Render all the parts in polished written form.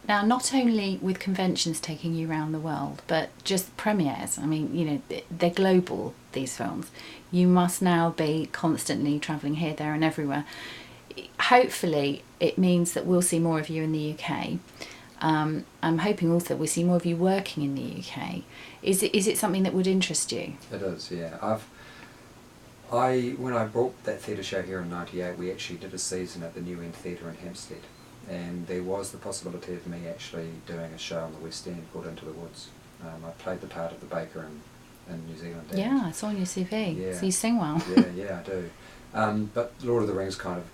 Now, not only with conventions taking you around the world, but just premieres. I mean, you know, they're global, these films. You must now be constantly travelling here, there, and everywhere. Hopefully, it means that we'll see more of you in the UK. I'm hoping also we'll see more of you working in the UK. Is it something that would interest you? It is, yeah. When I brought that theatre show here in '98, we actually did a season at the New End Theatre in Hampstead, and there was the possibility of me actually doing a show on the West End called Into the Woods. I played the part of the baker in New Zealand. Yeah, I saw on your CV. Yeah. So you sing well. Yeah, I do. But Lord of the Rings kind of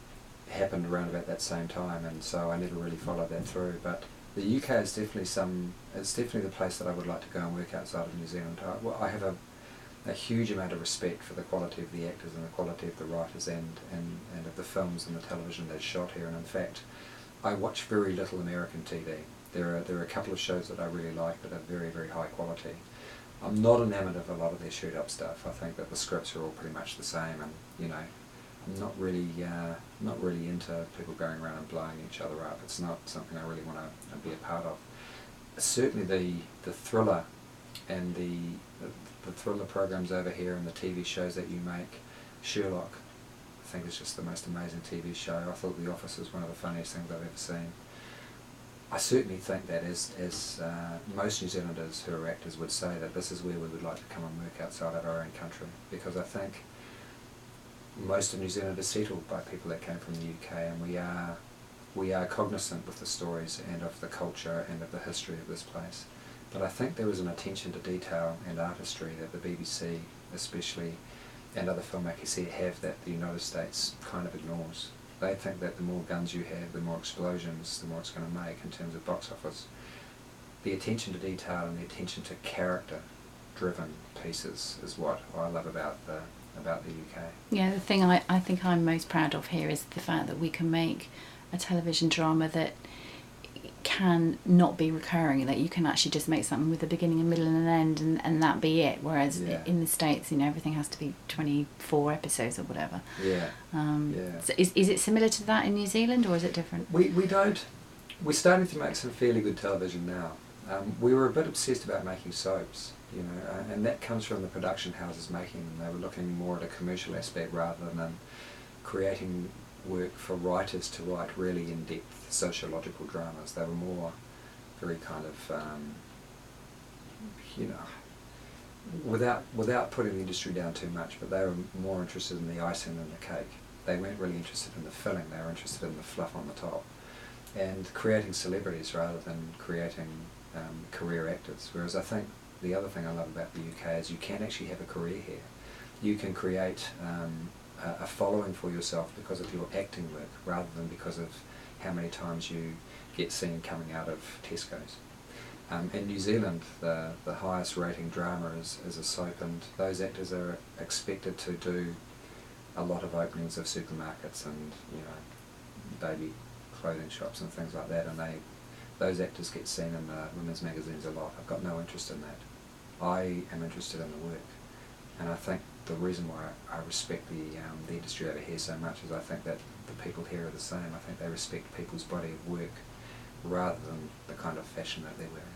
happened around about that same time, and so I never really followed that through. But the UK is definitely it's definitely the place that I would like to go and work outside of New Zealand. I have a huge amount of respect for the quality of the actors and the quality of the writers and of the films and the television that's shot here. And in fact, I watch very little American TV. There are a couple of shows that I really like that are very, very high quality. I'm not enamoured of a lot of their shoot up stuff. I think that the scripts are all pretty much the same, and you know, I'm not really into people going around and blowing each other up. It's not something I really want to be a part of. Certainly the thriller and the thriller programs over here and the TV shows that you make. Sherlock, I think, is just the most amazing TV show. I thought The Office was one of the funniest things I've ever seen. I certainly think that as most New Zealanders who are actors would say, that this is where we would like to come and work outside of our own country, because I think most of New Zealand is settled by people that came from the UK, and we are cognizant with the stories and of the culture and of the history of this place. But I think there is an attention to detail and artistry that the BBC especially and other filmmakers here have that the United States kind of ignores. They think that the more guns you have, the more explosions, the more it's going to make in terms of box office. The attention to detail and the attention to character-driven pieces is what I love about the UK. Yeah, the thing I think I'm most proud of here is the fact that we can make a television drama that can not be recurring, that you can actually just make something with a beginning, a middle and an end, and that be it, whereas in the States, you know, everything has to be 24 episodes or whatever. So is it similar to that in New Zealand, or is it different? We're starting to make some fairly good television now. We were a bit obsessed about making soaps, you know, and that comes from the production houses making them. They were looking more at a commercial aspect rather than creating work for writers to write really in-depth sociological dramas. They were more very kind of, you know, without putting the industry down too much, but they were more interested in the icing than the cake. They weren't really interested in the filling, they were interested in the fluff on the top. And creating celebrities rather than creating career actors. Whereas I think the other thing I love about the UK is you can actually have a career here. You can create a following for yourself because of your acting work rather than because of how many times you get seen coming out of Tesco's. In New Zealand, the highest rating drama is a soap, and those actors are expected to do a lot of openings of supermarkets and, you know, baby clothing shops and things like that, and those actors get seen in the women's magazines a lot. I've got no interest in that. I am interested in the work, and I think the reason why I respect the industry over here so much is I think that the people here are the same. I think they respect people's body of work rather than the kind of fashion that they're wearing.